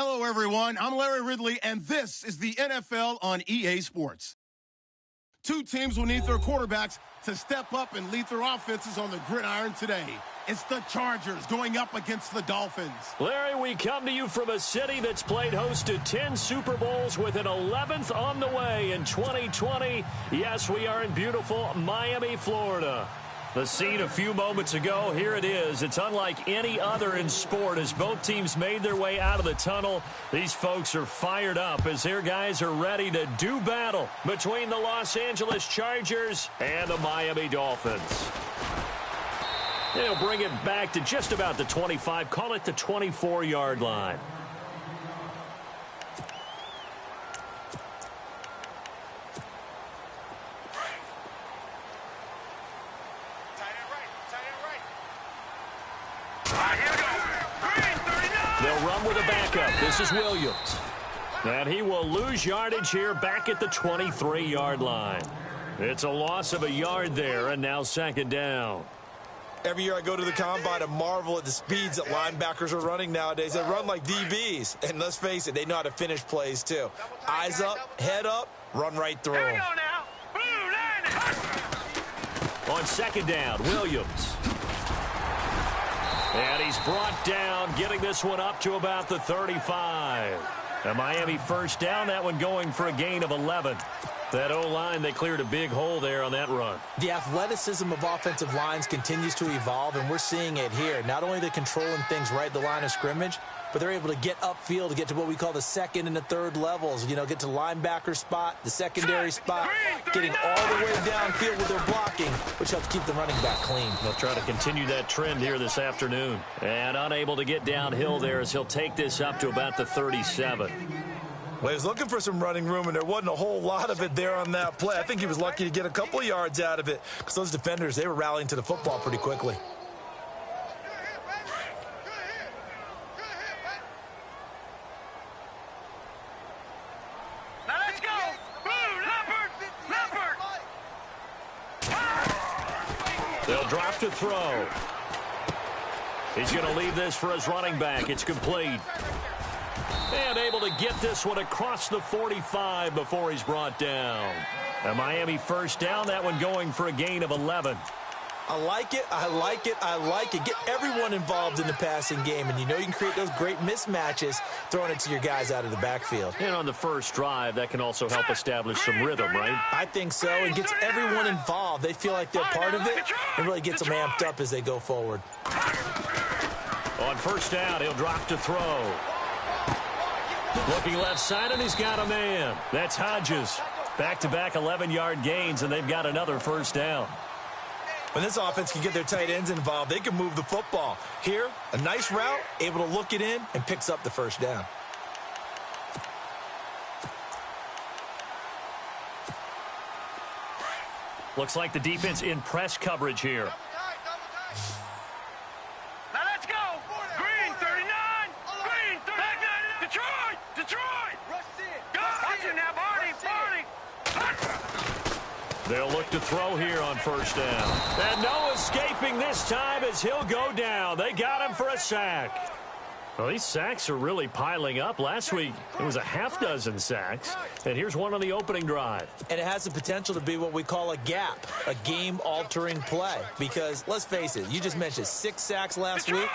Hello, everyone. I'm Larry Ridley, and this is the NFL on EA Sports. Two teams will need their quarterbacks to step up and lead their offenses on the gridiron today. It's the Chargers going up against the Dolphins. Larry, we come to you from a city that's played host to 10 Super Bowls with an 11th on the way in 2020. Yes, we are in beautiful Miami, Florida. The scene a few moments ago, here it is. It's unlike any other in sport as both teams made their way out of the tunnel. These folks are fired up as their guys are ready to do battle between the Los Angeles Chargers and the Miami Dolphins. They'll bring it back to just about the 25, call it the 24-yard line. They'll run with a backup. This is Williams. And he will lose yardage here back at the 23-yard line. It's a loss of a yard there, and now second down. Every year I go to the combine and marvel at the speeds that linebackers are running nowadays. They run like DBs. And let's face it, they know how to finish plays too. Eyes up, head up, run right through them. On second down, Williams. And he's brought down, getting this one up to about the 35. A Miami first down, that one going for a gain of 11. That O-line, they cleared a big hole there on that run. The athleticism of offensive lines continues to evolve, and we're seeing it here. Not only are they controlling things right at the line of scrimmage, but they're able to get upfield to get to what we call the second and the third levels. You know, get to linebacker spot, the secondary spot, getting all the way downfield with their blocking, which helps keep the running back clean. They'll try to continue that trend here this afternoon. And unable to get downhill there as he'll take this up to about the 37. Well, he was looking for some running room, and there wasn't a whole lot of it there on that play. I think he was lucky to get a couple of yards out of it because those defenders, they were rallying to the football pretty quickly. Now let's go! Leopard! They'll drop to throw. He's going to leave this for his running back. It's complete. And able to get this one across the 45 before he's brought down. A Miami first down, that one going for a gain of 11. I like it, I like it, I like it. Get everyone involved in the passing game, and you know you can create those great mismatches throwing it to your guys out of the backfield. And on the first drive, that can also help establish some rhythm, right? I think so. It gets everyone involved. They feel like they're part of it and really gets them amped up as they go forward. On first down, he'll drop to throw. Looking left side, and he's got a man. That's Hodges. Back-to-back 11-yard gains, and they've got another first down. When this offense can get their tight ends involved, they can move the football. Here, a nice route, able to look it in, and picks up the first down. Looks like the defense in press coverage here. Now let's go! Green, 39! Green, 39! Detroit! Go! Watch it now, Barney! They'll look to throw here on first down. And no escaping this time as he'll go down. They got him for a sack. Well, these sacks are really piling up. Last week, it was a half-dozen sacks. And here's one on the opening drive. And it has the potential to be what we call a gap, a game-altering play. Because, let's face it, you just mentioned 6 sacks last week.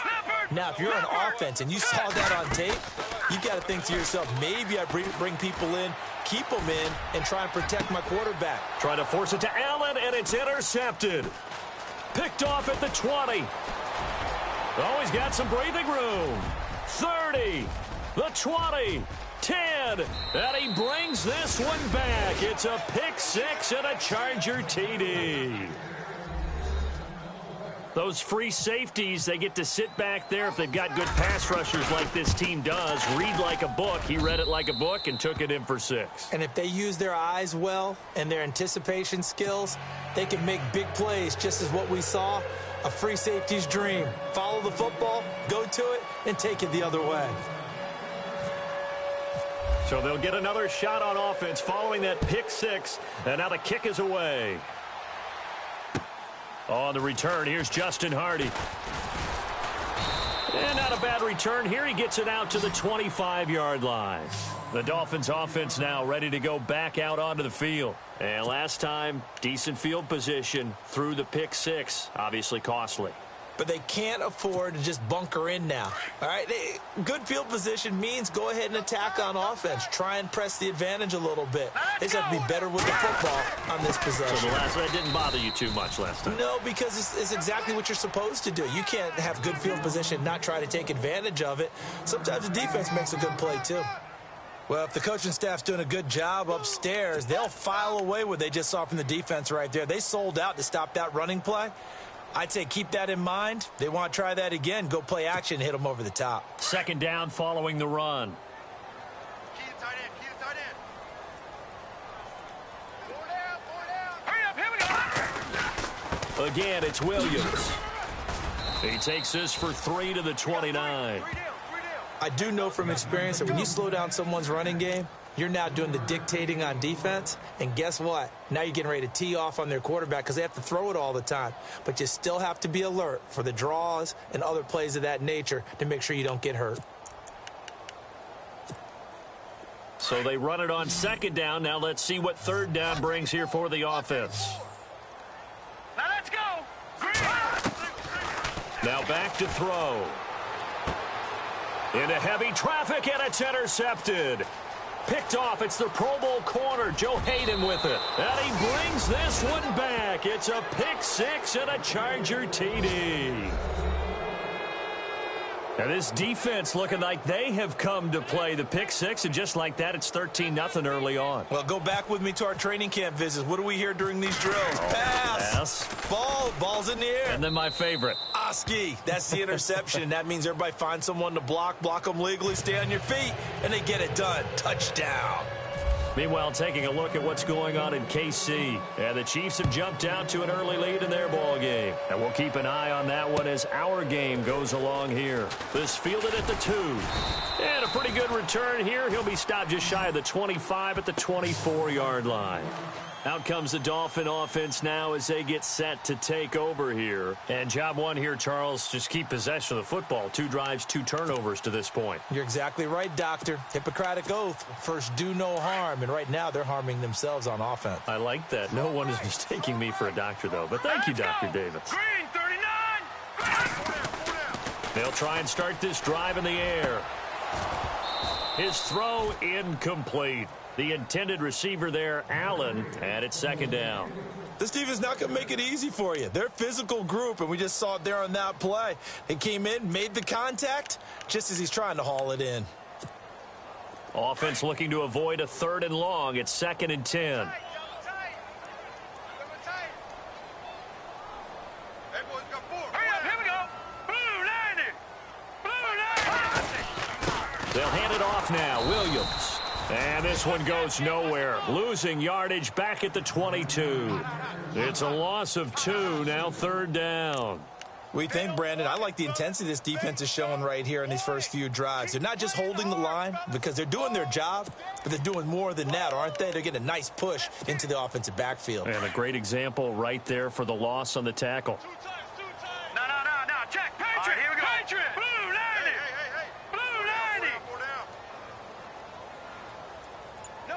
Now, if you're on offense and you saw that on tape, you got to think to yourself, maybe I bring people in, keep them in, and try and protect my quarterback. Trying to force it to Allen, and it's intercepted. Picked off at the 20. Oh, he's got some breathing room. 30, the 20, 10, and he brings this one back. It's a pick six and a Charger TD. Those free safeties, they get to sit back there if they've got good pass rushers like this team does. Read like a book. He read it like a book and took it in for 6. And if they use their eyes well and their anticipation skills, they can make big plays, just as what we saw. A free safety's dream. Follow the football, go to it, and take it the other way. So they'll get another shot on offense following that pick six, and now the kick is away. On the return, here's Justin Hardy. And not a bad return here. He gets it out to the 25-yard line. The Dolphins offense now ready to go back out onto the field. And last time, decent field position through the pick six. Obviously costly. But they can't afford to just bunker in now. All right, good field position means go ahead and attack on offense. Try and press the advantage a little bit. They just have to be better with the football on this possession. So that didn't bother you too much last time? No, because it's exactly what you're supposed to do. You can't have good field position, not try to take advantage of it. Sometimes the defense makes a good play too. Well, if the coaching staff's doing a good job upstairs, they'll file away what they just saw from the defense right there. They sold out to stop that running play. I'd say keep that in mind. They want to try that again. Go play action, hit them over the top. Second down following the run. Key to tight end. Key to tight end. 4 down. 4 down. Hurry up. Here we go. Again, it's Williams. He takes this for 3 to the 29. 3 down. I do know from experience that when you slow down someone's running game, you're now doing the dictating on defense. And guess what? Now you're getting ready to tee off on their quarterback because they have to throw it all the time. But you still have to be alert for the draws and other plays of that nature to make sure you don't get hurt. So they run it on second down. Now let's see what third down brings here for the offense. Now let's go. Green. Now back to throw. Into heavy traffic, and it's intercepted. Picked off. It's the Pro Bowl corner, Joe Hayden, with it. And he brings this one back. It's a pick six and a Charger TD. And this defense looking like they have come to play the pick six, and just like that, it's 13-0 early on. Well, go back with me to our training camp visits. What do we hear during these drills? Pass. Ball's in the air. And then my favorite. Oski. That's the interception. That means everybody finds someone to block them legally, stay on your feet, and they get it done. Touchdown. Meanwhile, taking a look at what's going on in KC. And the Chiefs have jumped out to an early lead in their ball game. And we'll keep an eye on that one as our game goes along here. This fielded at the 2. And a pretty good return here. He'll be stopped just shy of the 25 at the 24-yard line. Out comes the Dolphin offense now as they get set to take over here. And job one here, Charles, just keep possession of the football. 2 drives, 2 turnovers to this point. You're exactly right, Doctor. Hippocratic oath. First, do no harm. And right now, they're harming themselves on offense. I like that. No one is mistaking me for a doctor, though. But thank you, Dr. Davis. Green 39. They'll try and start this drive in the air. His throw incomplete. The intended receiver there, Allen, and it's second down. This defense not going to make it easy for you. They're a physical group, and we just saw it there on that play. They came in, made the contact, just as he's trying to haul it in. Offense looking to avoid a 3rd and long. It's 2nd and 10. They'll hand it off now. Williams. And this one goes nowhere. Losing yardage back at the 22. It's a loss of 2. Now 3rd down. We think, Brandon, I like the intensity this defense is showing right here in these first few drives. They're not just holding the line because they're doing their job, but they're doing more than that, aren't they? They're getting a nice push into the offensive backfield. And a great example right there for the loss on the tackle. No. Check. Patriot. Right, here we go. Patriot. Blue 90. Hey. Blue 90. No.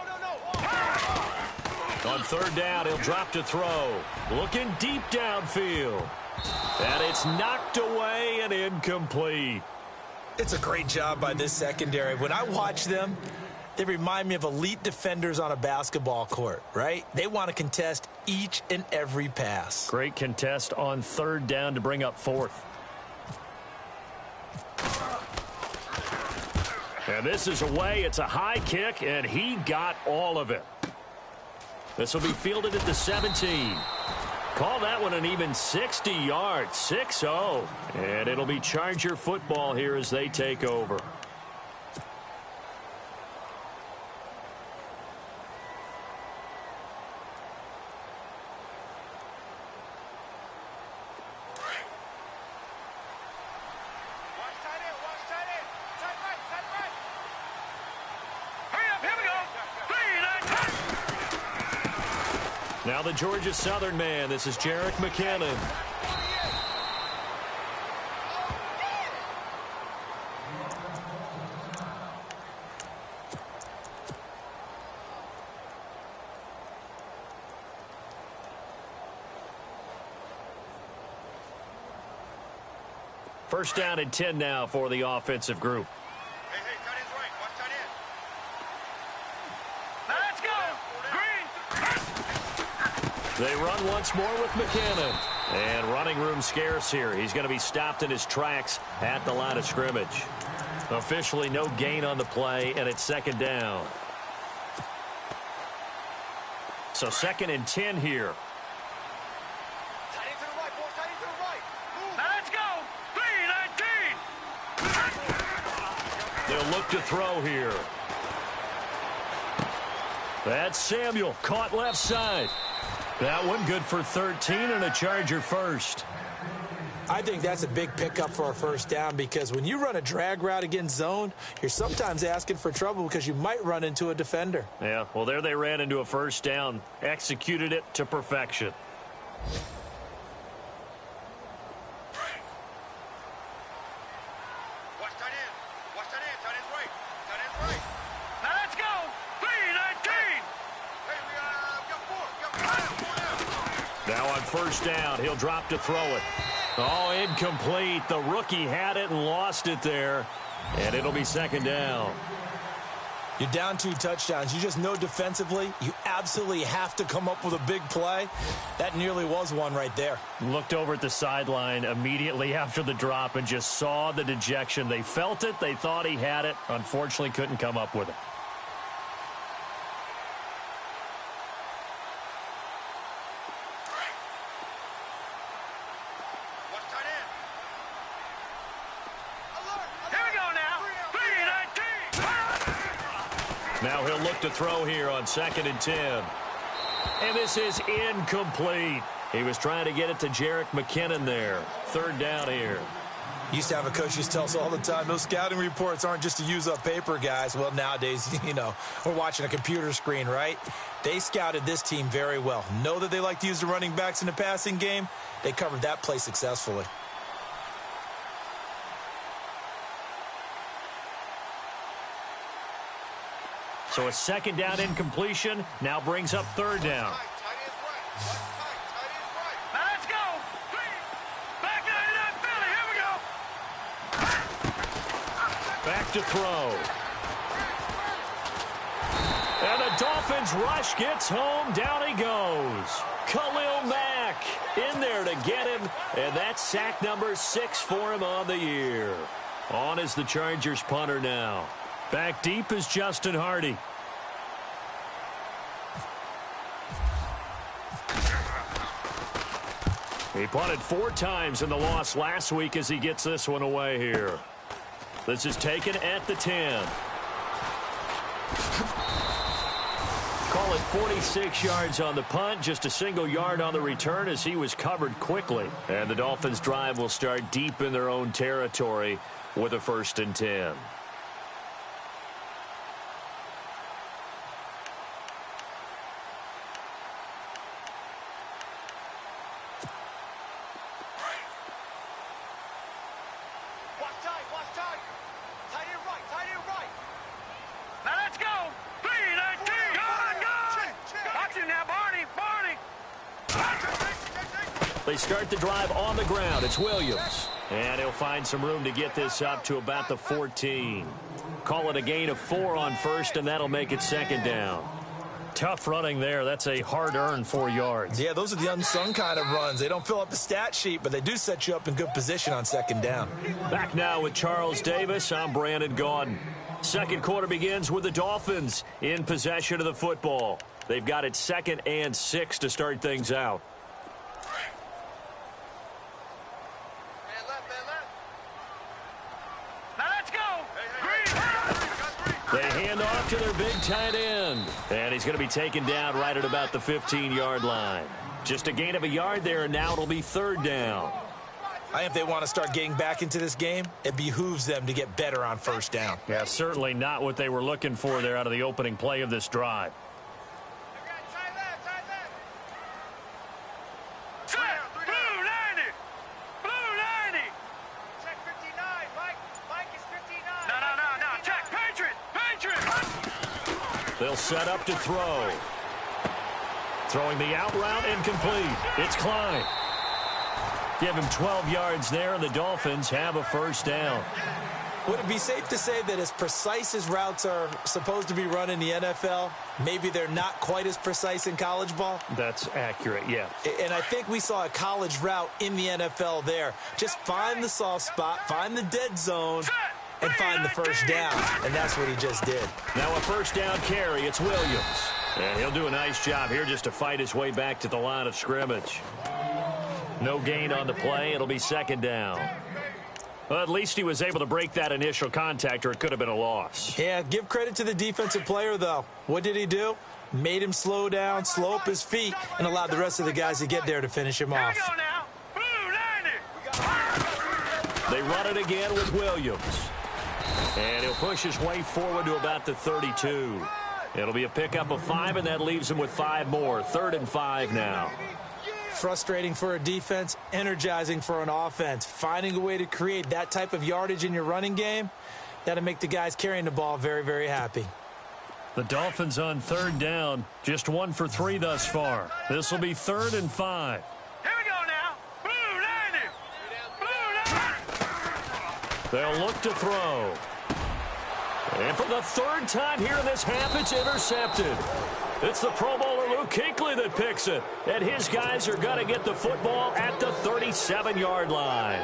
On 3rd down, he'll drop to throw. Looking deep downfield. And it's knocked away and incomplete. It's a great job by this secondary. When I watch them, they remind me of elite defenders on a basketball court, right? They want to contest each and every pass. Great contest on 3rd down to bring up 4th. And this is away. It's a high kick, and he got all of it. This will be fielded at the 17. Call that one an even 60 yards, 6-0. And it'll be Charger football here as they take over. Now the Georgia Southern man. This is Jerick McKinnon. First down and 10 now for the offensive group. Hey, tight end's right. Watch tight end. Now let's go. Green. They run once more with McKinnon. And running room scarce here. He's going to be stopped in his tracks at the line of scrimmage. Officially no gain on the play, and it's second down. So second and 10 here. Tight end to the right, boys. Tight end to the right. Now let's go. 3-19. They'll look to throw here. That's Samuel, caught left side. That one good for 13 and a Charger first. I think that's a big pickup for a first down because when you run a drag route against zone, you're sometimes asking for trouble because you might run into a defender. Yeah, well, there they ran into a first down, executed it to perfection. Watch tight end. Watch tight end. Tight end's right. Tight end's right. Now let's go. 3-19. Hey, we got four. Now on first down, he'll drop to throw it. Oh, incomplete. The rookie had it and lost it there. And it'll be second down. You're down 2 touchdowns. You just know defensively you absolutely have to come up with a big play. That nearly was one right there. Looked over at the sideline immediately after the drop and just saw the dejection. They felt it. They thought he had it. Unfortunately, couldn't come up with it. Watch tight end. Alert. Here we go now. 3-19. Now he'll look to throw here on second and 10. And this is incomplete. He was trying to get it to Jerick McKinnon there. Third down here. Used to have a coach who used to tell us all the time, those scouting reports aren't just to use up paper, guys. Well, nowadays, we're watching a computer screen, right? They scouted this team very well. Know that they like to use the running backs in the passing game. They covered that play successfully. So a second down incompletion now brings up third down. Tight end's right. Watch tight. Tight end's right. Now let's go. Back 99 Philly. Here we go. Back to throw. And the Dolphins rush gets home. Down he goes. Khalil Mack in there to get him. And that's sack number 6 for him on the year. On is the Chargers punter now. Back deep is Justin Hardy. He punted 4 times in the loss last week as he gets this one away here. This is taken at the 10. Call it 46 yards on the punt, just a single yard on the return as he was covered quickly. And the Dolphins' drive will start deep in their own territory with a 1st and 10. They start the drive on the ground. It's Williams. And he'll find some room to get this up to about the 14. Call it a gain of 4 on first, and that'll make it second down. Tough running there. That's a hard-earned 4 yards. Yeah, those are the unsung kind of runs. They don't fill up the stat sheet, but they do set you up in good position on second down. Back now with Charles Davis. I'm Brandon Gaudin. Second quarter begins with the Dolphins in possession of the football. They've got it 2nd and 6 to start things out. They hand off to their big tight end. And he's going to be taken down right at about the 15-yard line. Just a gain of a yard there, and now it'll be 3rd down. I think if they want to start getting back into this game, it behooves them to get better on 1st down. Yeah, certainly not what they were looking for there out of the opening play of this drive. They'll set up to throw. Throwing the out route incomplete. It's Klein. Give him 12 yards there, and the Dolphins have a first down. Would it be safe to say that as precise as routes are supposed to be run in the NFL, maybe they're not quite as precise in college ball? That's accurate, yeah. And I think we saw a college route in the NFL there. Just find the soft spot, find the dead zone, and find the first down. And that's what he just did. Now a first down carry. It's Williams. And he'll do a nice job here just to fight his way back to the line of scrimmage. No gain on the play. It'll be second down. Well, at least he was able to break that initial contact, or it could have been a loss. Yeah, give credit to the defensive player, though. What did he do? Made him slow down, slow up his feet, and allowed the rest of the guys to get there to finish him off. They run it again with Williams. And he'll push his way forward to about the 32. It'll be a pickup of 5, and that leaves him with 5 more. 3rd and 5 now. Frustrating for a defense, energizing for an offense. Finding a way to create that type of yardage in your running game, that'll make the guys carrying the ball very, very happy. The Dolphins on 3rd down, just 1 for 3 thus far. This will be 3rd and 5. Here we go now. They'll look to throw. And for the 3rd time here in this half, it's intercepted. It's the Pro Bowler Luke Kuechly that picks it. And his guys are going to get the football at the 37-yard line.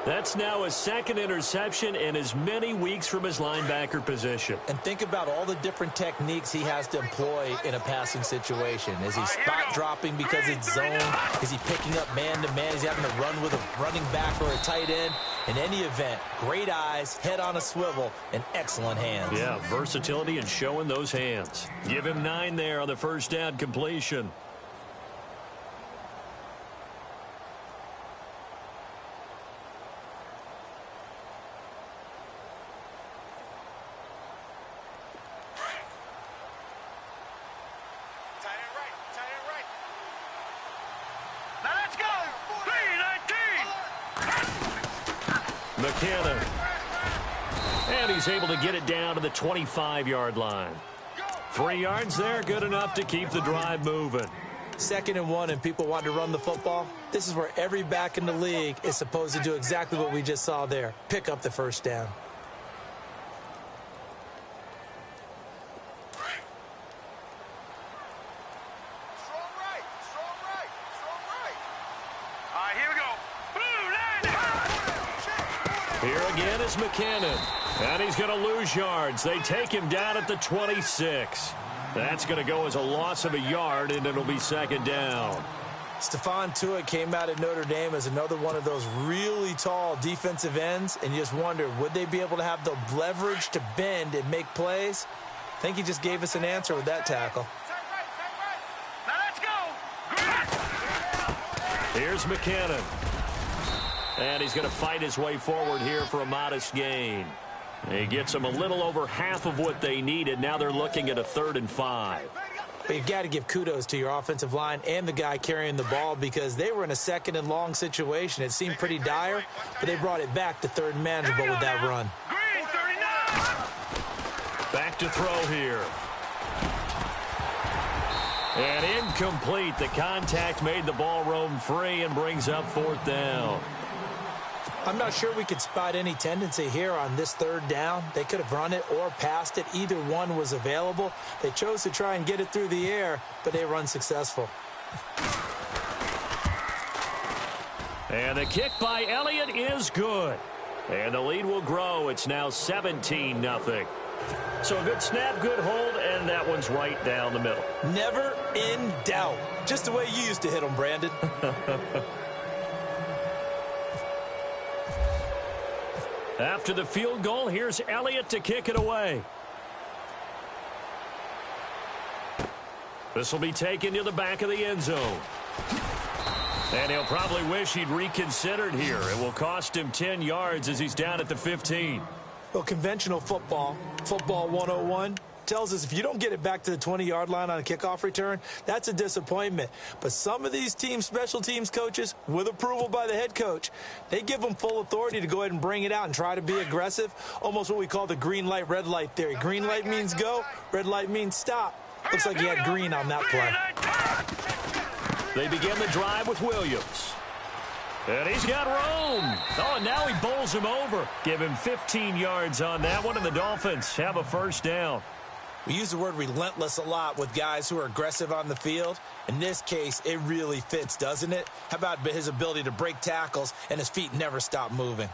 That's now his 2nd interception in as many weeks from his linebacker position. And think about all the different techniques he has to employ in a passing situation. Is he spot dropping because it's zone? Is he picking up man-to-man? Is he having to run with a running back or a tight end? In any event, great eyes, head on a swivel, and excellent hands. Yeah, versatility and showing those hands. Give him 9 there on the first down completion. McKinnon. And he's able to get it down to the 25-yard line. 3 yards there, good enough to keep the drive moving. 2nd and 1, and people want to run the football. This is where every back in the league is supposed to do exactly what we just saw there. Pick up the first down. Here again is McKinnon. And he's going to lose yards. They take him down at the 26. That's going to go as a loss of a yard, and it'll be 2nd down. Stephon Tuitt came out at Notre Dame as another one of those really tall defensive ends, and you just wonder, would they be able to have the leverage to bend and make plays? I think he just gave us an answer with that tackle. Now let's go. Here's McKinnon. And he's going to fight his way forward here for a modest gain. He gets them a little over half of what they needed. Now they're looking at a 3rd and 5. But you've got to give kudos to your offensive line and the guy carrying the ball, because they were in a 2nd and long situation. It seemed pretty dire, but they brought it back to 3rd and manageable with that run. Green 39. Back to throw here. And incomplete. The contact made the ball roam free and brings up 4th down. I'm not sure we could spot any tendency here on this 3rd down. They could have run it or passed it. Either one was available. They chose to try and get it through the air, but they were unsuccessful. And the kick by Elliott is good. And the lead will grow. It's now 17-0. So a good snap, good hold, and that one's right down the middle. Never in doubt. Just the way you used to hit them, Brandon. After the field goal, here's Elliott to kick it away. This will be taken to the back of the end zone. And he'll probably wish he'd reconsidered here. It will cost him 10 yards as he's down at the 15. Well, conventional football 101, tells us if you don't get it back to the 20-yard line on a kickoff return, that's a disappointment. But some of these special teams coaches, with approval by the head coach, they give them full authority to go ahead and bring it out and try to be aggressive, almost what we call the green light, red light theory. Green light means go, red light means stop. Looks like he had green on that play. They begin the drive with Williams. And he's got room. Oh, and now he bowls him over. Give him 15 yards on that one, and the Dolphins have a first down. We use the word relentless a lot with guys who are aggressive on the field. In this case, it really fits, doesn't it? How about his ability to break tackles and his feet never stop moving?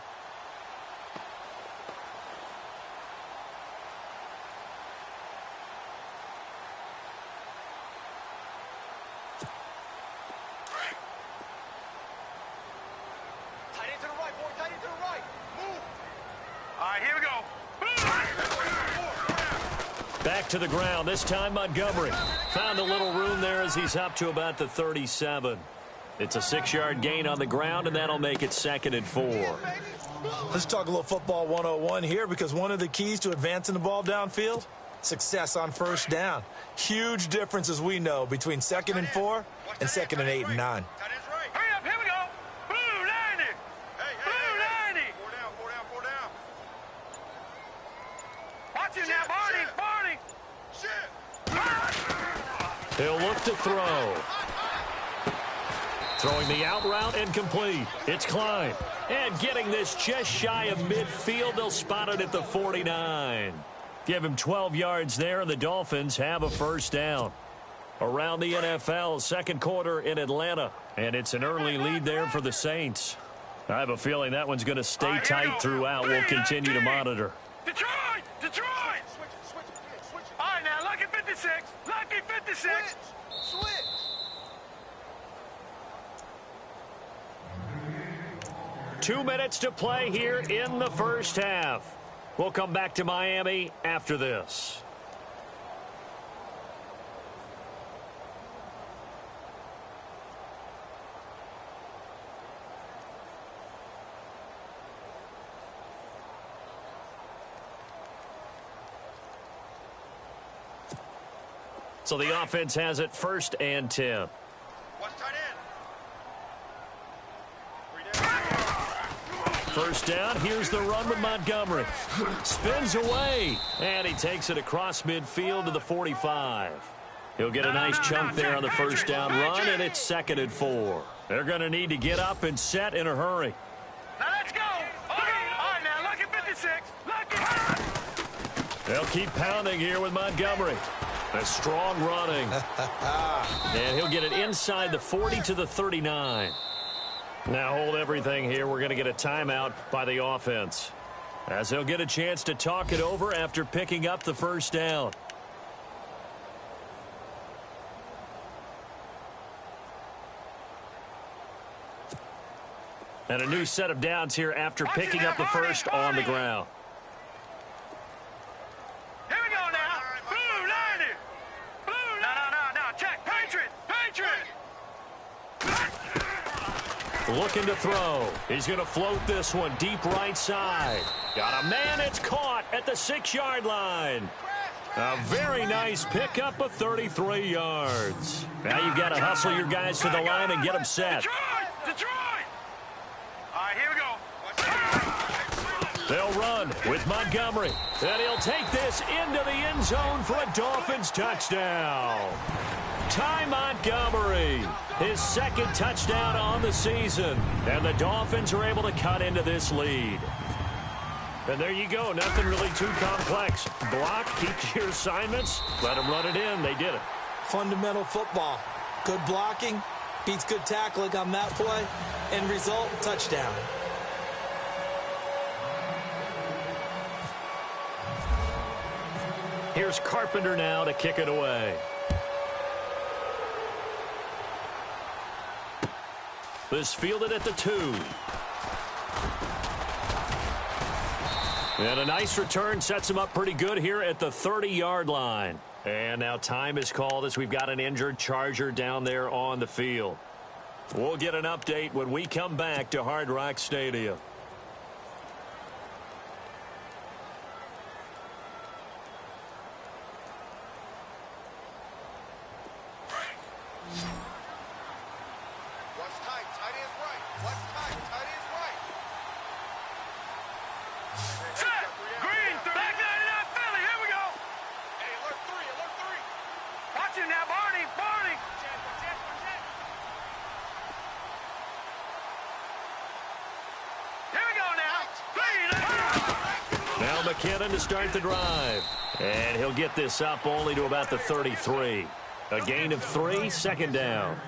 Back to the ground. This time Montgomery found a little room there as he's up to about the 37. It's a 6-yard gain on the ground, and that'll make it 2nd and 4. Let's talk a little football 101 here, because one of the keys to advancing the ball downfield, success on first down. Huge difference, as we know, between 2nd and 4 and 2nd and 8 and 9. Hurry up, here we go. Blue 90. Blue 90. Four down. Watch it now, Barney. He'll look to throw. Throwing the out route and complete. It's Klein. And getting this just shy of midfield. They'll spot it at the 49. Give him 12 yards there, and the Dolphins have a first down. Around the NFL, second quarter in Atlanta. And it's an early lead there for the Saints. I have a feeling that one's going to stay tight throughout. We'll continue to monitor. Detroit! All right, now, lucky 56. Lucky 56. Switch. 2 minutes to play here in the first half. We'll come back to Miami after this. So the offense has it 1st and 10. What's tight end? First down, here's the run with Montgomery. Spins away, and he takes it across midfield to the 45. He'll get a nice chunk there on the first down run, and it's 2nd and 4. They're going to need to get up and set in a hurry. Now let's go. All right, now, lucky 56. Lucky. They'll keep pounding here with Montgomery. A strong running. And he'll get it inside the 40 to the 39. Now hold everything here. We're going to get a timeout by the offense, as they'll get a chance to talk it over after picking up the first down. And a new set of downs here after picking up the first on the ground. Here we go now. Blue 90. Blue 90. No. Check. Patriot. Looking to throw. He's going to float this one deep right side. Got a man. It's caught at the 6-yard line. A very nice pickup of 33 yards. Now you've got to hustle your guys to the line and get them set. Detroit. All right, here we go. They'll run with Montgomery. And he'll take this into the end zone for a Dolphins touchdown. Ty Montgomery, his 2nd touchdown on the season. And the Dolphins are able to cut into this lead. And there you go. Nothing really too complex. Block, keep to your assignments, let them run it in. They did it. Fundamental football. Good blocking beats good tackling on that play. End result, touchdown. Here's Carpenter now to kick it away. This fielded at the 2. And a nice return sets him up pretty good here at the 30-yard line. And now time is called as we've got an injured Charger down there on the field. We'll get an update when we come back to Hard Rock Stadium. McKinnon to start the drive. And he'll get this up only to about the 33. A gain of 3, second down.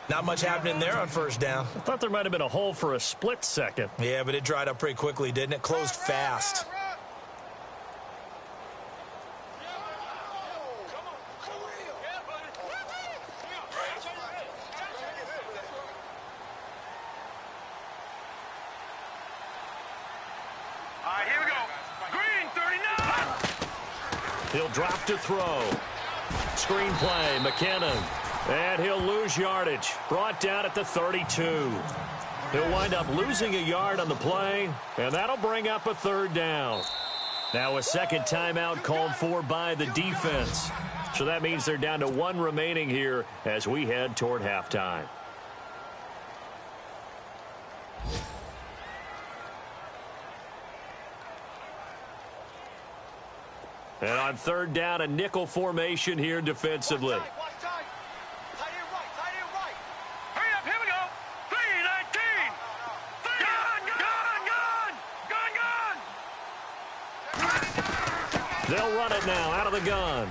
Not much happening there on first down. I thought there might have been a hole for a split second. Yeah, but it dried up pretty quickly, didn't it? Closed fast. All right, here we go. Green, 39. He'll drop to throw. Screen play, McKinnon. And he'll lose yardage. Brought down at the 32. He'll wind up losing a yard on the play, and that'll bring up a third down. Now a second timeout called for by the defense. So that means they're down to 1 remaining here as we head toward halftime. And on third down, a nickel formation here defensively. Watch tight. Tight end right. Hurry up, here we go. 3-19. Gun. They'll run it now out of the gun.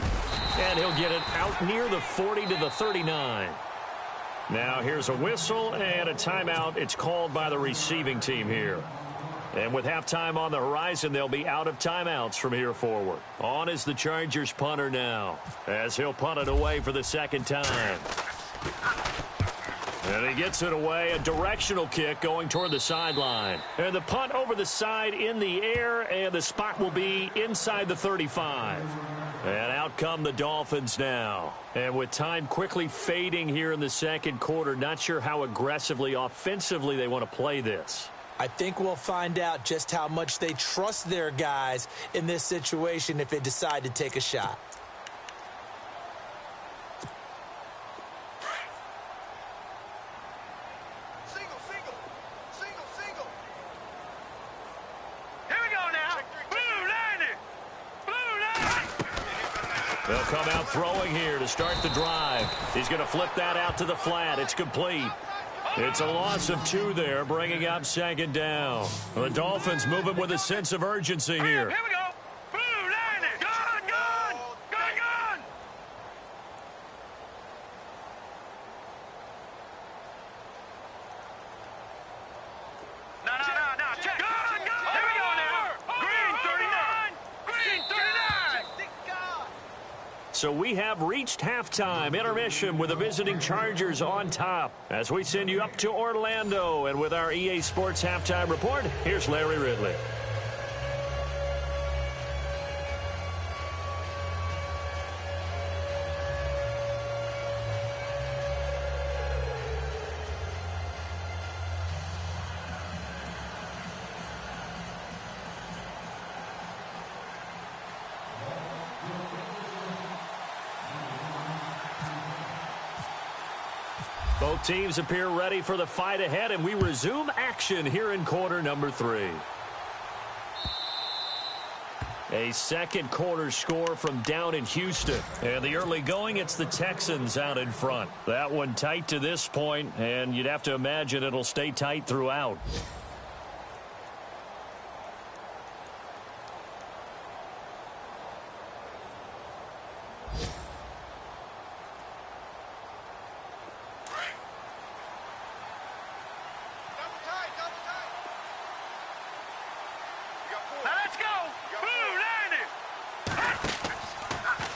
And he'll get it out near the 40 to the 39. Now here's a whistle and a timeout. It's called by the receiving team here. And with halftime on the horizon, they'll be out of timeouts from here forward. On is the Chargers punter now, as he'll punt it away for the second time. And he gets it away, a directional kick going toward the sideline. And the punt over the side in the air, and the spot will be inside the 35. And out come the Dolphins now. And with time quickly fading here in the second quarter, not sure how aggressively, offensively they want to play this. I think we'll find out just how much they trust their guys in this situation if they decide to take a shot. Single. Here we go now. Blue 90. They'll come out throwing here to start the drive. He's going to flip that out to the flat. It's complete. It's a loss of 2 there, bringing up second down. The Dolphins moving with a sense of urgency here. Here we go. Blue 90. Gun. No. Check. Gun. Here we go now. Green 39. So we have reached halftime intermission with the visiting Chargers on top. As we send you up to Orlando, and with our EA Sports halftime report, here's Larry Ridley. Both teams appear ready for the fight ahead, and we resume action here in quarter number 3. A second quarter score from down in Houston. And the early going, it's the Texans out in front. That one tight to this point, and you'd have to imagine it'll stay tight throughout.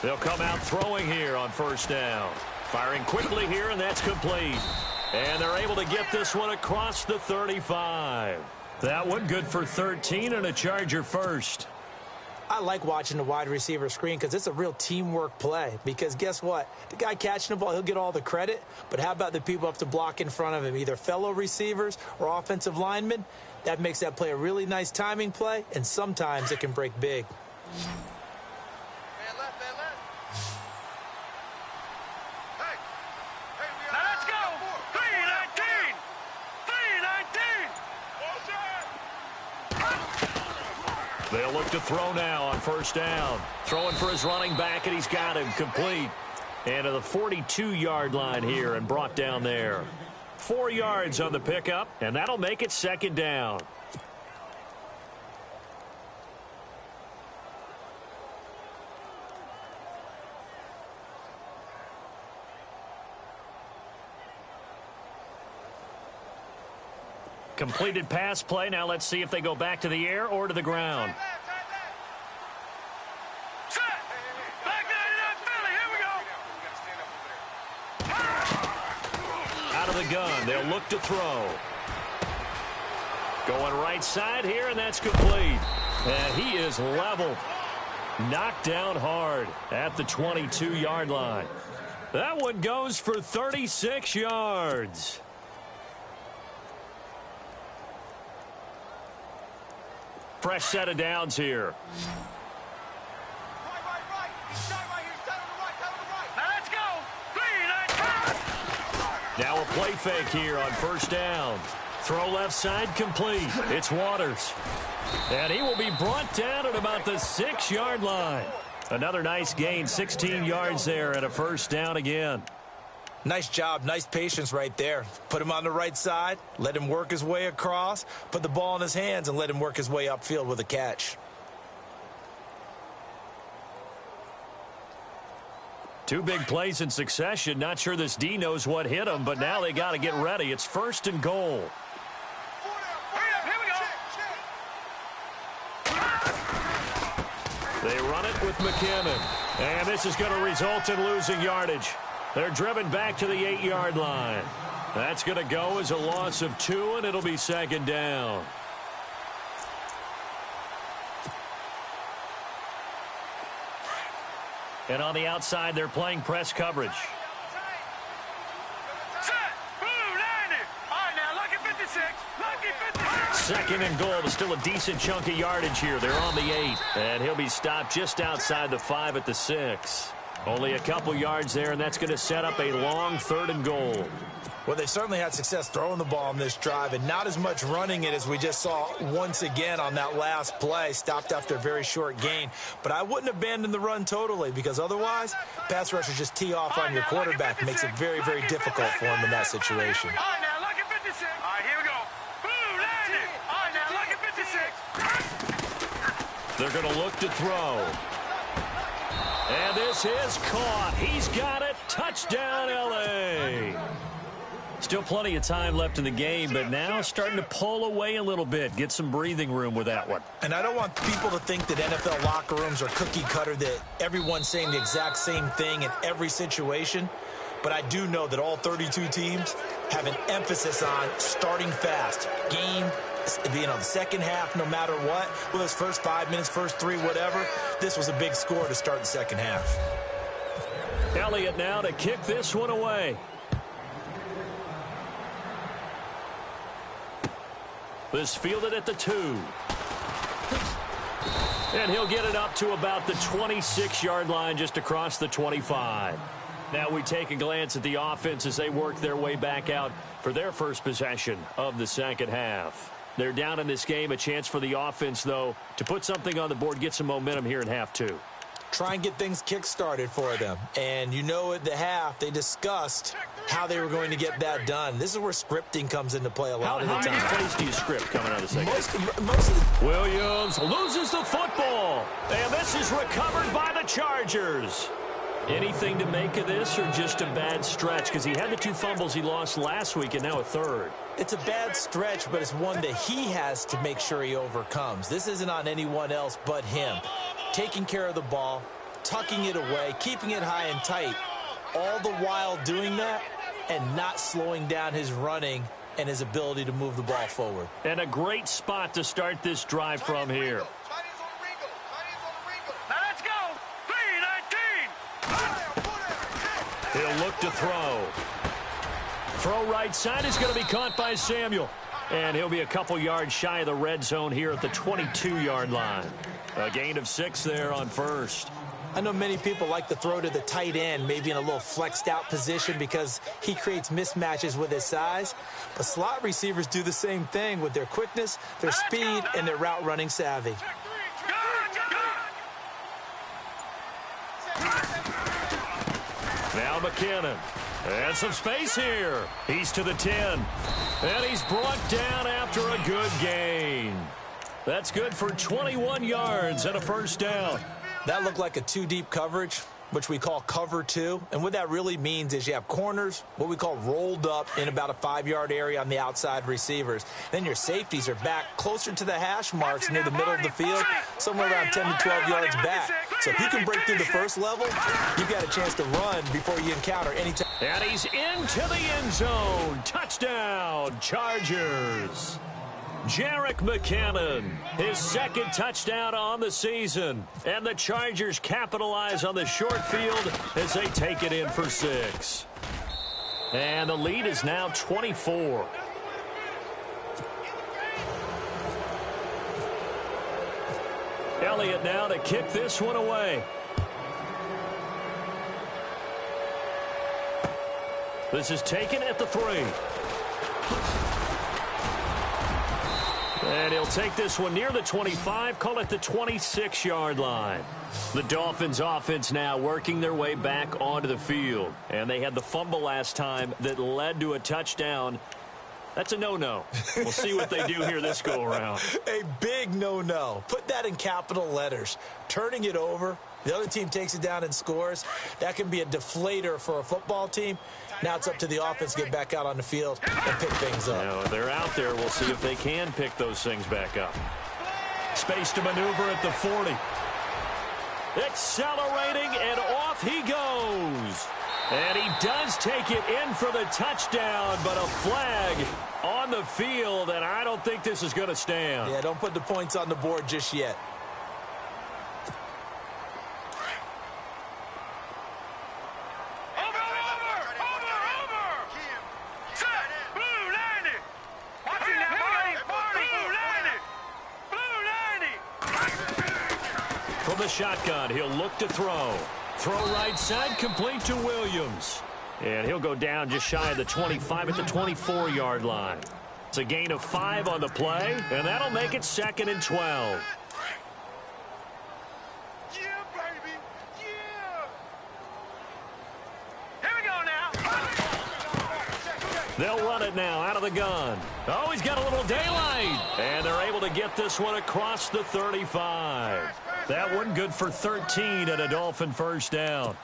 They'll come out throwing here on first down. Firing quickly here, and that's complete. And they're able to get this one across the 35. That one good for 13 and a Charger first. I like watching the wide receiver screen because it's a real teamwork play. Because guess what? The guy catching the ball, he'll get all the credit. But how about the people up to block in front of him, either fellow receivers or offensive linemen? That makes that play a really nice timing play, and sometimes it can break big. They'll look to throw now on first down. Throwing for his running back, and he's got him complete. And to the 42-yard line here and brought down there. 4 yards on the pickup, and that'll make it second down. Completed pass play. Now let's see if they go back to the air or to the ground. Set. Back 99 Philly. Here we go. Out of the gun. They'll look to throw. Going right side here, and that's complete. And he is leveled. Knocked down hard at the 22-yard line. That one goes for 36 yards. Fresh set of downs here. Now let's go. 3, 9, 10. Now a play fake here on first down. Throw left side complete. It's Waters. And he will be brought down at about the 6-yard line. Another nice gain, 16 yards there and a first down again. Nice job, nice patience right there. Put him on the right side, let him work his way across, put the ball in his hands, and let him work his way upfield with a catch. Two big plays in succession. Not sure this D knows what hit him, but now they got to get ready. It's first and goal. Here we go. They run it with McKinnon. And this is going to result in losing yardage. They're driven back to the 8-yard line. That's going to go as a loss of 2, and it'll be second down. And on the outside, they're playing press coverage. Set. Blue 90. All right, now lucky 56. Lucky 56. Second and goal, but still a decent chunk of yardage here. They're on the 8, and he'll be stopped just outside the 5 at the 6. Only a couple yards there, and that's going to set up a long third and goal. Well, they certainly had success throwing the ball on this drive, and not as much running it as we just saw once again on that last play. Stopped after a very short gain. But I wouldn't abandon the run totally, because otherwise, pass rushers just tee off on your quarterback. It makes it very, very difficult for him in that situation. All right, now lucky 56. All right, here we go. Blue 90. All right, now lucky 56. They're going to look to throw. And this is caught. He's got it. Touchdown, L.A. Still plenty of time left in the game, but now starting to pull away a little bit. Get some breathing room with that one. And I don't want people to think that NFL locker rooms are cookie cutter, that everyone's saying the exact same thing in every situation. But I do know that all 32 teams have an emphasis on starting fast. Game, the second half, no matter what. Well, those first 5 minutes, first 3, whatever. This was a big score to start the second half. Elliott now to kick this one away. This fielded at the 2. And he'll get it up to about the 26-yard line, just across the 25. Now we take a glance at the offense as they work their way back out for their first possession of the second half. They're down in this game. A chance for the offense, though, to put something on the board, get some momentum here in half 2. Try and get things kick-started for them. And you know at the half, they discussed how they were going to get that done. This is where scripting comes into play a lot of the time. How many plays do you script coming out of the second? Most of the... Williams loses the football. And this is recovered by the Chargers. Anything to make of this, or just a bad stretch? Because he had the 2 fumbles he lost last week and now a third. It's a bad stretch, but it's one that he has to make sure he overcomes. This isn't on anyone else but him. Taking care of the ball, tucking it away, keeping it high and tight, all the while doing that and not slowing down his running and his ability to move the ball forward. And a great spot to start this drive from here. Now let's go. 3-19. He'll look to throw. Throw right side is going to be caught by Samuel. And he'll be a couple yards shy of the red zone here at the 22-yard line. A gain of 6 there on first. I know many people like to throw to the tight end, maybe in a little flexed out position because he creates mismatches with his size. But slot receivers do the same thing with their quickness, their speed, and their route running savvy. Now McKinnon. And some space here. He's to the 10. And he's brought down after a good gain. That's good for 21 yards and a first down. That looked like a 2-deep coverage. which we call cover 2. And what that really means is you have corners, what we call rolled up in about a 5-yard area on the outside receivers. Then your safeties are back closer to the hash marks near the middle of the field, somewhere around 10 to 12 yards back. So if you can break through the first level, you've got a chance to run before you encounter any time. And he's into the end zone. Touchdown, Chargers. Jerick McKinnon, his second touchdown on the season. And the Chargers capitalize on the short field as they take it in for 6. And the lead is now 24. Elliott now to kick this one away. This is taken at the 3. And he'll take this one near the 25, call it the 26-yard line. The Dolphins offense now working their way back onto the field. And they had the fumble last time that led to a touchdown. That's a no-no. We'll see what they do here this go-around. A big no-no. Put that in capital letters. Turning it over, the other team takes it down and scores. That can be a deflator for a football team. Now it's up to the offense to get back out on the field and pick things up. Now, they're out there. We'll see if they can pick those things back up. Space to maneuver at the 40. Accelerating, and off he goes. And he does take it in for the touchdown, but a flag on the field, and I don't think this is going to stand. Yeah, don't put the points on the board just yet. From the shotgun, he'll look to throw. Throw right side, complete to Williams. And he'll go down just shy of the 25 at the 24-yard line. It's a gain of 5 on the play, and that'll make it 2nd and 12. Yeah, baby. Yeah. Here we go now. They'll run it now out of the gun. Oh, he's got a little daylight. And they're able to get this one across the 35. That one good for 13 and a Dolphin first down.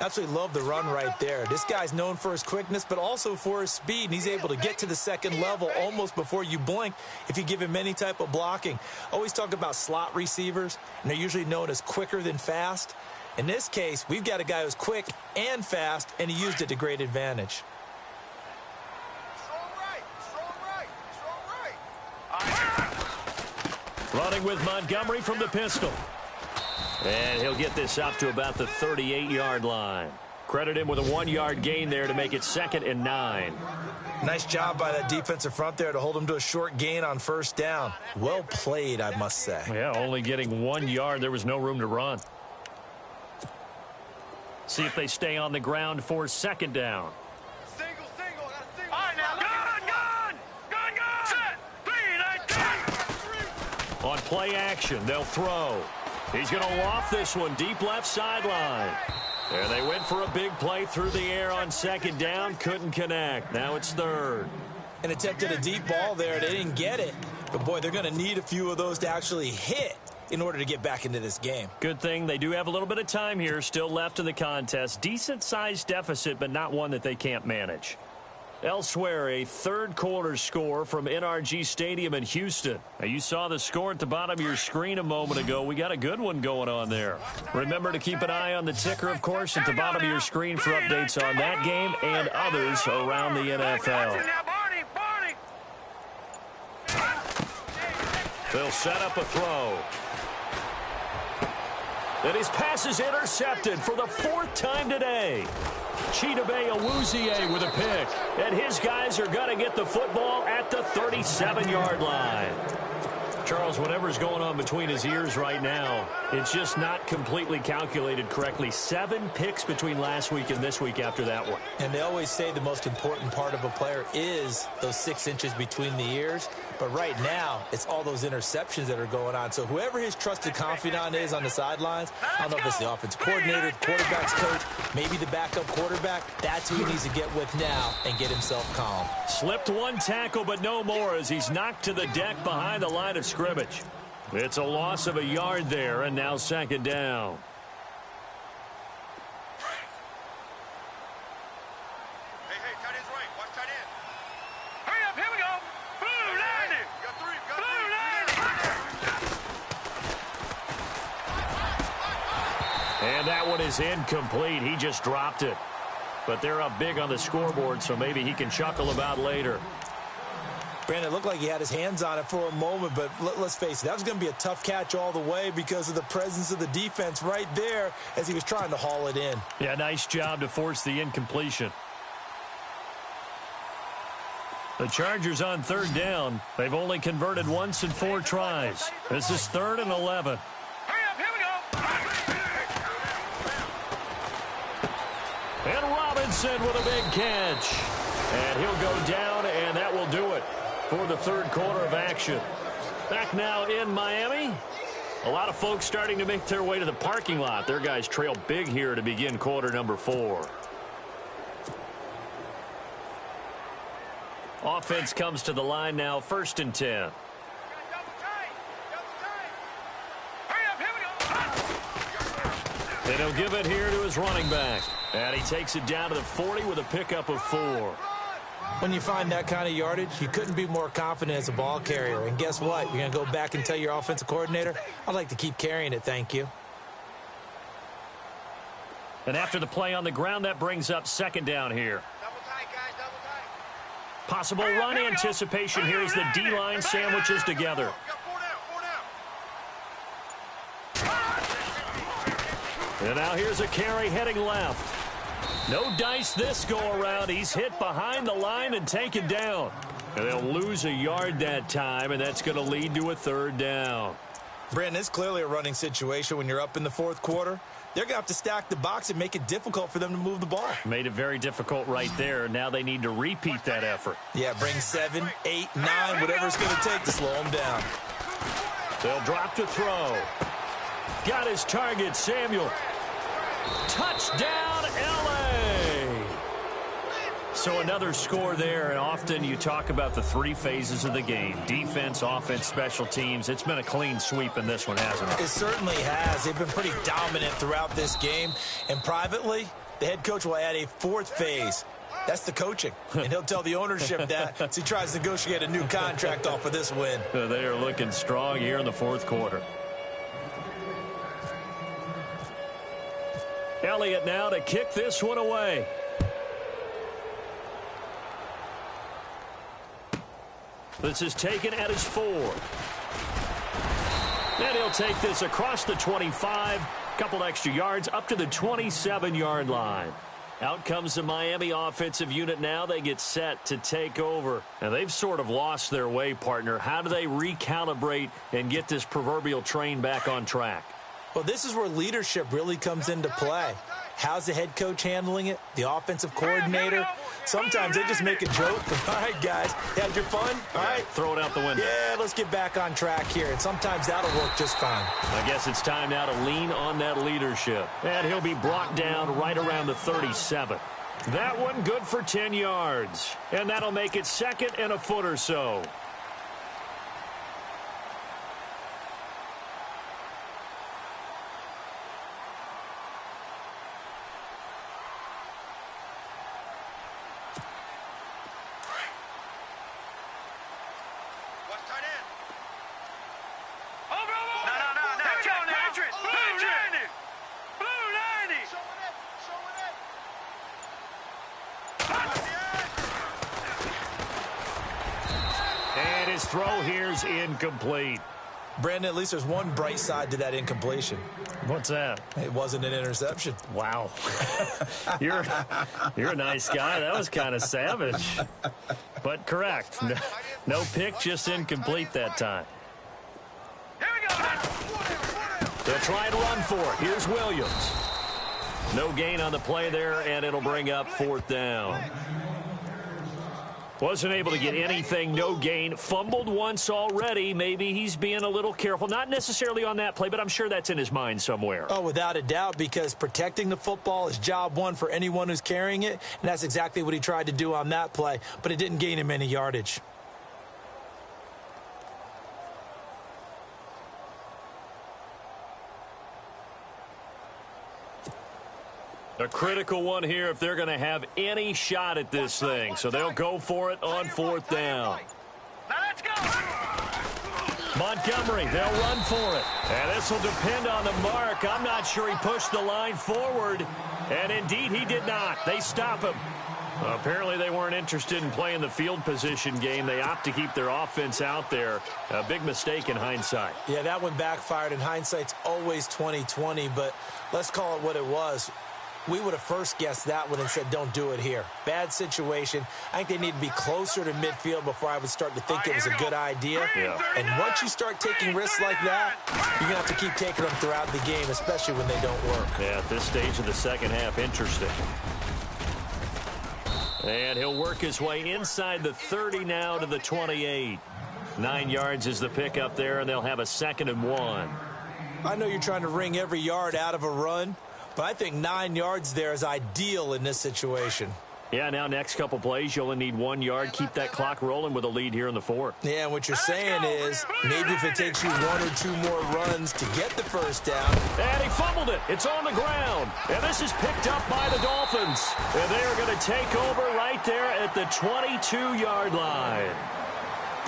Absolutely love the run right there. This guy's known for his quickness, but also for his speed. And he's able to get to the second level almost before you blink if you give him any type of blocking. Always talk about slot receivers, and they're usually known as quicker than fast. In this case, we've got a guy who's quick and fast, and he used it to great advantage. Running with Montgomery from the pistol. And he'll get this up to about the 38-yard line. Credit him with a 1-yard gain there to make it 2nd and 9. Nice job by that defensive front there to hold him to a short gain on first down. Well played, I must say. Yeah, only getting 1 yard. There was no room to run. See if they stay on the ground for 2nd down. Single. All right, now. Gun. Set. 3, 9, 10. On play action, they'll throw. He's going to loft this one deep left sideline. And they went for a big play through the air on 2nd down. Couldn't connect. Now it's 3rd. And attempted a deep ball there. They didn't get it. But, boy, they're going to need a few of those to actually hit in order to get back into this game. Good thing they do have a little bit of time here still left in the contest. Decent-sized deficit, but not one that they can't manage. Elsewhere, a third-quarter score from NRG Stadium in Houston. Now, you saw the score at the bottom of your screen a moment ago. We got a good one going on there. Remember to keep an eye on the ticker, of course, at the bottom of your screen for updates on that game and others around the NFL. They'll set up a throw. And his pass is intercepted for the 4th time today. Chidobe Awuzie with a pick. And his guys are going to get the football at the 37-yard line. Charles, whatever's going on between his ears right now, it's just not completely calculated correctly. 7 picks between last week and this week after that one. And they always say the most important part of a player is those 6 inches between the ears. But right now, it's all those interceptions that are going on. So whoever his trusted confidant is on the sidelines, I don't know if it's the offensive coordinator, the quarterback's coach, maybe the backup quarterback, that's who he needs to get with now and get himself calm. Slipped 1 tackle, but no more as he's knocked to the deck behind the line of scrimmage. It's a loss of a yard there, and now 2nd down. And that one is incomplete. He just dropped it. But they're up big on the scoreboard, so maybe he can chuckle about later. Brandon, it looked like he had his hands on it for a moment, but let's face it, that was going to be a tough catch all the way because of the presence of the defense right there as he was trying to haul it in. Yeah, nice job to force the incompletion. The Chargers on third down. They've only converted once in 4 tries. This is 3rd and 11. Hurry up, here we go. And Robinson with a big catch. And he'll go down, and that will do it for the third quarter of action. Back now in Miami. A lot of folks starting to make their way to the parking lot. Their guys trail big here to begin quarter number 4. Offense comes to the line now, 1st and 10. Hurry up, here we go. And he'll give it here to his running back. And he takes it down to the 40 with a pickup of 4. When you find that kind of yardage, you couldn't be more confident as a ball carrier. And guess what? You're going to go back and tell your offensive coordinator, I'd like to keep carrying it, thank you. And after the play on the ground, that brings up 2nd down here. Double tight, guys, double tight. Possible run anticipation here as the D-line sandwiches together. And now here's a carry heading left. No dice this go-around. He's hit behind the line and taken down. And they'll lose a yard that time, and that's going to lead to a 3rd down. Brandon, it's clearly a running situation when you're up in the 4th quarter. They're going to have to stack the box and make it difficult for them to move the ball. Made it very difficult right there. Now they need to repeat that effort. Yeah, bring 7, 8, 9, whatever it's going to take to slow them down. They'll drop to throw. Got his target, Samuel. Touchdown, L.A. So another score there, and often you talk about the 3 phases of the game. Defense, offense, special teams. It's been a clean sweep in this one, hasn't it? It certainly has. They've been pretty dominant throughout this game. And privately, the head coach will add a 4th phase. That's the coaching. And he'll tell the ownership that as he tries to negotiate a new contract off of this win. They are looking strong here in the 4th quarter. Elliott now to kick this one away. This is taken at his 4. And he'll take this across the 25. Couple extra yards up to the 27-yard line. Out comes the Miami offensive unit now. They get set to take over. And they've sort of lost their way, partner. How do they recalibrate and get this proverbial train back on track? Well, this is where leadership really comes into play. How's the head coach handling it? The offensive coordinator? Sometimes they just make a joke. All right, guys, had your fun? All right. Throw it out the window. Yeah, let's get back on track here. And sometimes that'll work just fine. I guess it's time now to lean on that leadership. And he'll be brought down right around the 37. That one good for 10 yards. And that'll make it 2nd and a foot or so. His throw here's incomplete. Brandon, at least there's one bright side to that incompletion. What's that? It wasn't an interception. Wow. You're a nice guy. That was kind of savage. But correct. No pick, just incomplete that time. Here we go. They'll try to run for it. Here's Williams. No gain on the play there, and it'll bring up 4th down. Wasn't able to get anything, no gain. Fumbled once already. Maybe he's being a little careful. Not necessarily on that play, but I'm sure that's in his mind somewhere. Oh, without a doubt, because protecting the football is job one for anyone who's carrying it, and that's exactly what he tried to do on that play, but it didn't gain him any yardage. A critical one here if they're going to have any shot at this thing. So they'll go for it on 4th down. Now let's go. Montgomery, they'll run for it. And this will depend on the mark. I'm not sure he pushed the line forward. And indeed, he did not. They stop him. Well, apparently, they weren't interested in playing the field position game. They opt to keep their offense out there. A big mistake in hindsight. Yeah, that one backfired. In hindsight's always 20/20, but let's call it what it was. We would have first guessed that one and said, don't do it here. Bad situation. I think they need to be closer to midfield before I would start to think it was a good idea. Yeah. And once you start taking risks like that, you're going to have to keep taking them throughout the game, especially when they don't work. Yeah, at this stage of the second half, interesting. And he'll work his way inside the 30 now to the 28. 9 yards is the pickup there, and they'll have a 2nd and 1. I know you're trying to wring every yard out of a run, but I think 9 yards there is ideal in this situation. Yeah, now next couple plays, you only need 1 yard. Keep that clock rolling with a lead here in the 4th. Yeah, and what you're saying is maybe if it takes you 1 or 2 more runs to get the first down. And he fumbled it. It's on the ground. And this is picked up by the Dolphins. And they are going to take over right there at the 22-yard line.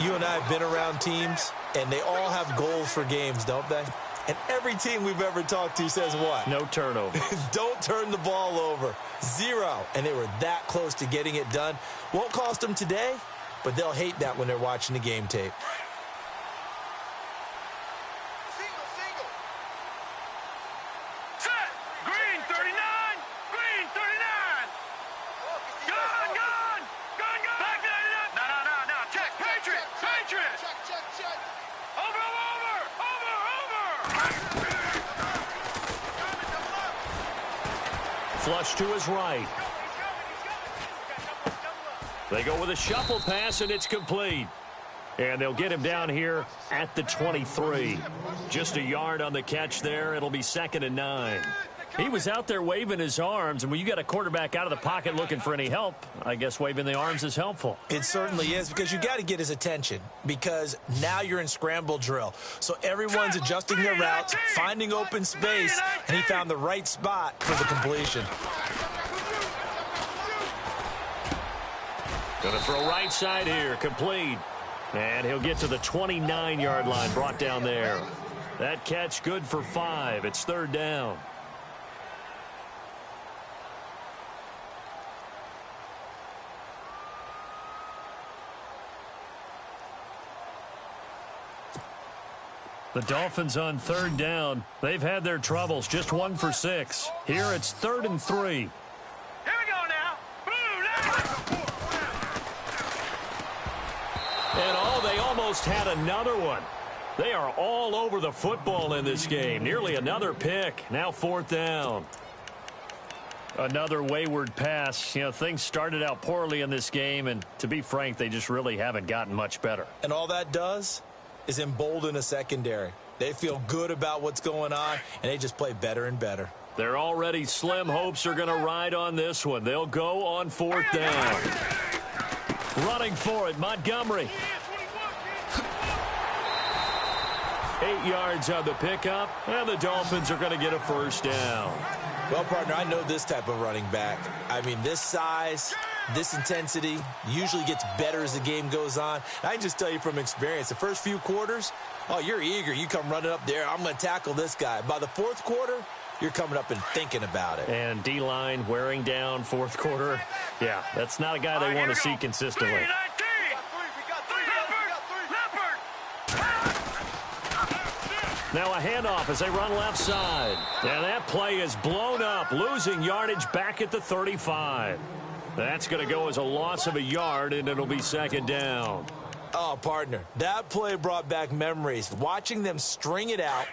You and I have been around teams, and they all have goals for games, don't they? And every team we've ever talked to says what? No turnover. Don't turn the ball over. 0. And they were that close to getting it done. Won't cost them today, but they'll hate that when they're watching the game tape. Set. Green 39. Green 39. Gun, gun. Gun, gun. Back 99. No. Check. Patriot. Patriot. Check. Over. Flush to his right. They go with a shuffle pass, and it's complete. And they'll get him down here at the 23. Just a yard on the catch there. It'll be 2nd and 9. He was out there waving his arms, and when you got a quarterback out of the pocket looking for any help, I guess waving the arms is helpful. It certainly is, because you got to get his attention, because now you're in scramble drill. So everyone's adjusting their routes, finding open space, and he found the right spot for the completion. Going to throw right side here, complete. And he'll get to the 29-yard line, brought down there. That catch good for 5. It's 3rd down. The Dolphins on 3rd down. They've had their troubles, just 1 for 6. Here it's 3rd and 3. Here we go now. Blue left. And they almost had another one. They are all over the football in this game. Nearly another pick. Now 4th down. Another wayward pass. You know, things started out poorly in this game, and to be frank, they just really haven't gotten much better. And all that does is embolden a secondary. They feel good about what's going on, and they just play better and better. Their already slim hopes are going to ride on this one. They'll go on 4th down. Running for it, Montgomery. 8 yards on the pickup, and the Dolphins are going to get a 1st down. Well, partner, I know this type of running back. I mean, this size, this intensity usually gets better as the game goes on. And I can just tell you from experience, the first few quarters, oh, you're eager. You come running up there, I'm going to tackle this guy. By the 4th quarter, you're coming up and thinking about it. And D-line wearing down 4th quarter. Yeah, that's not a guy they want to see consistently. Now a handoff as they run left side. And that play is blown up, losing yardage back at the 35. That's going to go as a loss of a yard, and it'll be 2nd down. Oh, partner, that play brought back memories. Watching them string it out,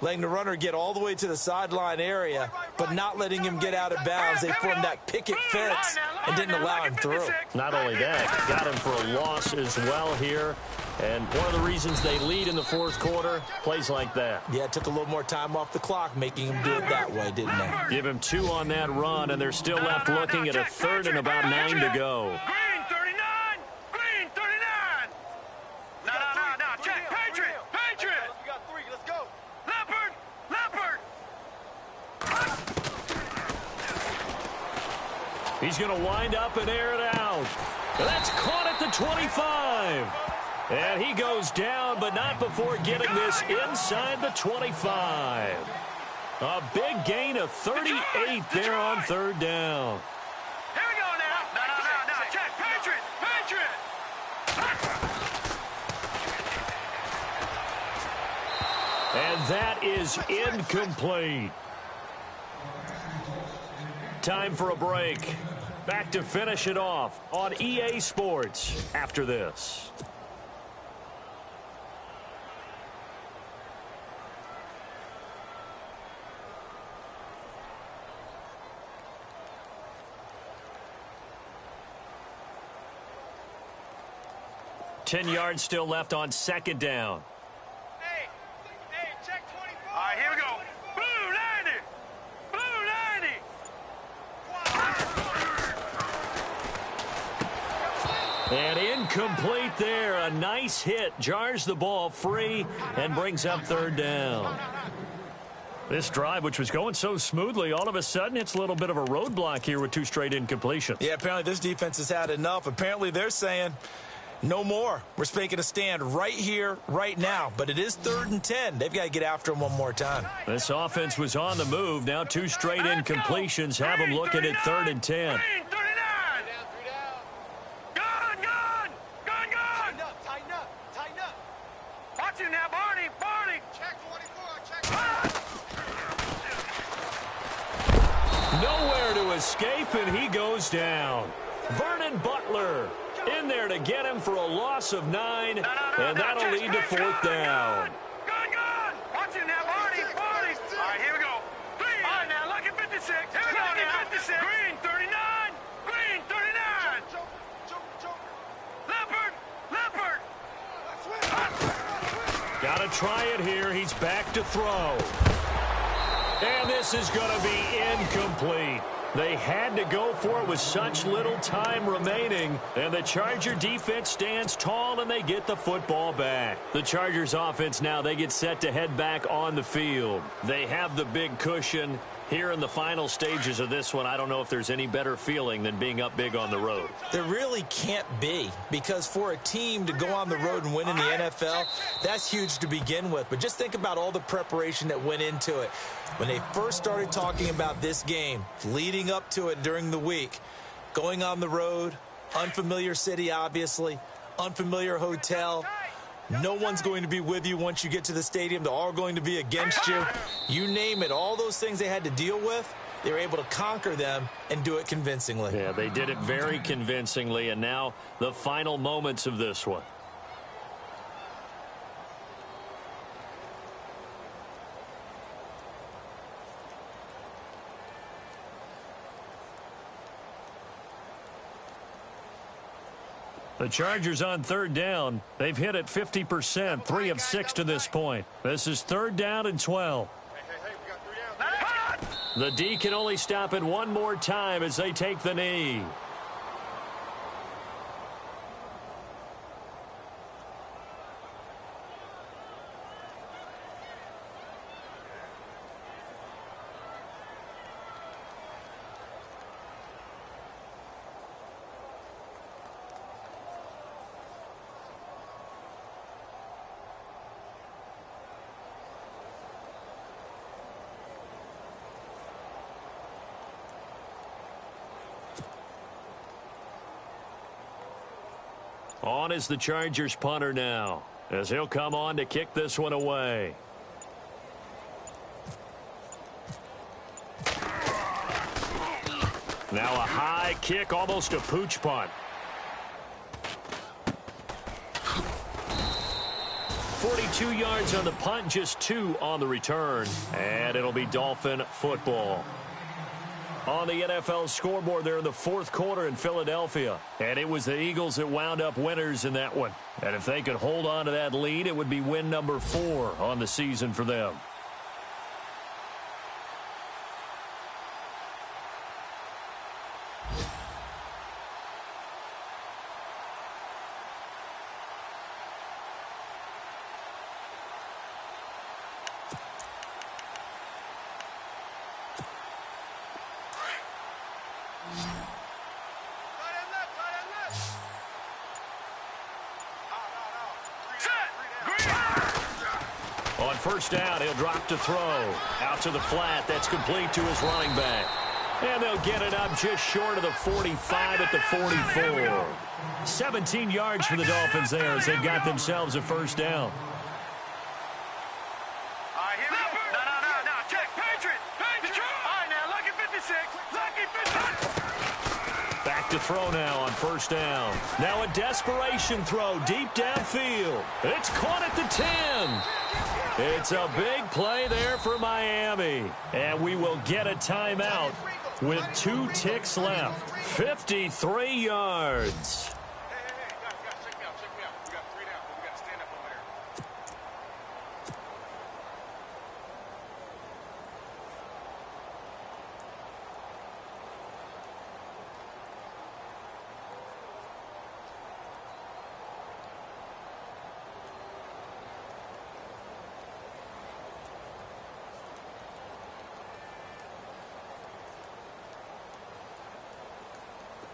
letting the runner get all the way to the sideline area, but not letting him get out of bounds. They formed that picket fence and didn't allow him through. Not only that, got him for a loss as well here. And one of the reasons they lead in the 4th quarter, plays like that. Yeah, it took a little more time off the clock, making him do it that way, didn't they? Give him 2 on that run, and they're still left looking at a 3rd and about 9 to go. Green 39. Green 39. No. Check. Patriot. We got 3. Let's go. Leopard. He's going to wind up and air it out. That's caught at the 25. And he goes down, but not before getting this inside the 25. A big gain of 38 there on third down. Here we go now. No. Check. Patriot. And that is incomplete. Time for a break. Back to finish it off on EA Sports after this. Ten yards still left on second down. Hey, check 24. All right, here we go. Blue 90. And incomplete there. A nice hit. Jars the ball free and brings up third down. This drive, which was going so smoothly, all of a sudden it's a little bit of a roadblock here with 2 straight incompletions. Yeah, apparently this defense has had enough. Apparently they're saying no more. We're making a stand right here, right now. But it is 3rd and 10. They've got to get after him one more time. This offense was on the move. Now 2 straight incompletions have them looking at 3rd and 10. Green 39. Gone. Tighten up. Watch him now, Barney. Check 24. Nowhere to escape, and he goes down. Vernon Butler in there to get him for a loss of 9, and that'll lead to 4th down. Gone. Watch him now, Barney. All right, here we go. Green. All right, now, look at 56. Here we go now. 56. Green 39. Leopard. Got to try it here. He's back to throw. And this is going to be incomplete. They had to go for it with such little time remaining, and the Charger defense stands tall, and they get the football back. The Chargers offense now, they get set to head back on the field. They have the big cushion. Here in the final stages of this one, I don't know if there's any better feeling than being up big on the road. There really can't be, because for a team to go on the road and win in the NFL, that's huge to begin with. But just think about all the preparation that went into it. When they first started talking about this game, leading up to it during the week, going on the road, unfamiliar city, obviously, unfamiliar hotel. No one's going to be with you once you get to the stadium. They're all going to be against you. You name it. All those things they had to deal with, they were able to conquer them and do it convincingly. Yeah, they did it very convincingly, and now the final moments of this one. The Chargers on 3rd down. They've hit it 50%, 3 of 6 to this point. This is 3rd down and 12. We got 3 downs. The D can only stop it one more time as they take the knee. On is the Chargers punter now, as he'll come on to kick this one away. Now a high kick, almost a pooch punt. 42 yards on the punt, just 2 on the return. And it'll be Dolphin football. On the NFL scoreboard there in the 4th quarter in Philadelphia. And it was the Eagles that wound up winners in that one. And if they could hold on to that lead, it would be win number 4 on the season for them. On first down, he'll drop to throw. Out to the flat. That's complete to his running back. And they'll get it up just short of the 45 at the 44. 17 yards for the Dolphins there as they've got themselves a first down. No. Check. Patriot. All right, now, lucky 56. Lucky 56. Back to throw now on first down. Now a desperation throw deep downfield. It's caught at the 10. It's a big play there for Miami. And we will get a timeout with 2 ticks left. 53 yards. Check me out. We got 3 down. We got to stand up over there.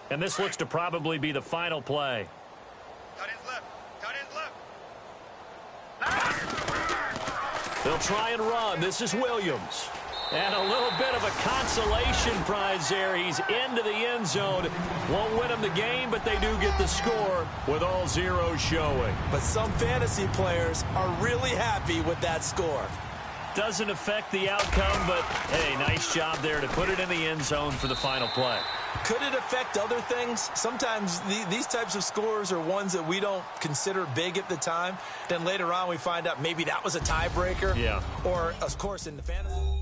And this looks to probably be the final play. Tight ends left. They'll try and run. This is Williams. And a little bit of a consolation prize there. He's into the end zone. Won't win them the game, but they do get the score with all zeros showing. But some fantasy players are really happy with that score. Doesn't affect the outcome, but, hey, nice job there to put it in the end zone for the final play. Could it affect other things? Sometimes these types of scores are ones that we don't consider big at the time. Then later on we find out maybe that was a tiebreaker. Yeah. Or, of course, in the fantasy.